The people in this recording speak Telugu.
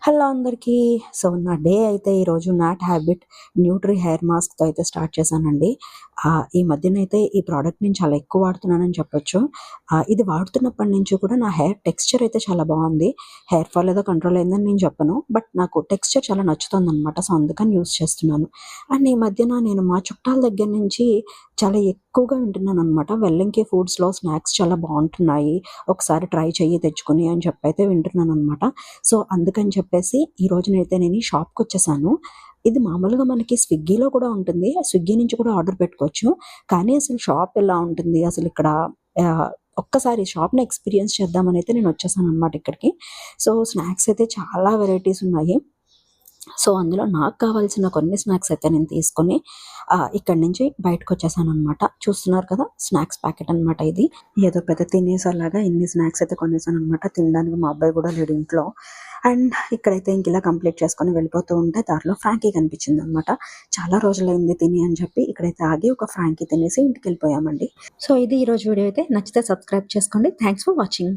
హలో అందరికీ. సో నా డే అయితే ఈరోజు నాట్ హ్యాబిట్ న్యూట్రీ హెయిర్ మాస్క్తో అయితే స్టార్ట్ చేశానండి. ఈ మధ్యనైతే ఈ ప్రోడక్ట్ నేను చాలా ఎక్కువ వాడుతున్నానని చెప్పొచ్చు. ఇది వాడుతున్నప్పటి నుంచి కూడా నా హెయిర్ టెక్స్చర్ అయితే చాలా బాగుంది. హెయిర్ ఫాల్ ఏదో కంట్రోల్ అయిందని నేను చెప్పను, బట్ నాకు టెక్స్చర్ చాలా నచ్చుతుందనమాట. సో అందుకని యూస్ చేస్తున్నాను. అండ్ ఈ మధ్యన నేను మా చుట్టాల దగ్గర నుంచి చాలా ఎక్కువగా వింటున్నాను అనమాట. వెల్లంకి ఫుడ్స్లో స్నాక్స్ చాలా బాగుంటున్నాయి, ఒకసారి ట్రై చెయ్యి తెచ్చుకుని అని చెప్పి అయితే వింటున్నాను అనమాట. సో అందుకని చెప్పేసి ఈ రోజునైతే నేను ఈ షాప్కి వచ్చేసాను. ఇది మామూలుగా మనకి స్విగ్గీలో కూడా ఉంటుంది, స్విగ్గీ నుంచి కూడా ఆర్డర్ పెట్టుకోవచ్చు. కానీ అసలు షాప్ ఎలా ఉంటుంది, అసలు ఇక్కడ ఒక్కసారి షాప్ని ఎక్స్పీరియన్స్ చేద్దామని అయితే నేను వచ్చేసాను అనమాట ఇక్కడికి. సో స్నాక్స్ అయితే చాలా వెరైటీస్ ఉన్నాయి. సో అందులో నాకు కావాల్సిన కొన్ని స్నాక్స్ అయితే నేను తీసుకొని ఇక్కడి నుంచి బయటకు వచ్చేసాను అనమాట. చూస్తున్నారు కదా, స్నాక్స్ ప్యాకెట్ అనమాట ఇది. ఏదో పెద్ద తినేసేలాగా ఇన్ని స్నాక్స్ అయితే కొనేసాను అనమాట. తినడానికి మా అబ్బాయి కూడా లేడు ఇంట్లో. అండ్ ఇక్కడైతే ఇంక ఇలా కంప్లీట్ చేసుకొని వెళ్ళిపోతూ ఉంటే దారిలో ఫ్రాంకీ కనిపించింది అనమాట. చాలా రోజులైంది తిని అని చెప్పి ఇక్కడైతే ఆగి ఒక ఫ్రాంకీ తినేసి ఇంటికి వెళ్ళిపోయామండి. సో ఇది ఈరోజు వీడియో అయితే. నచ్చితే సబ్స్క్రైబ్ చేసుకోండి. Thanks for watching.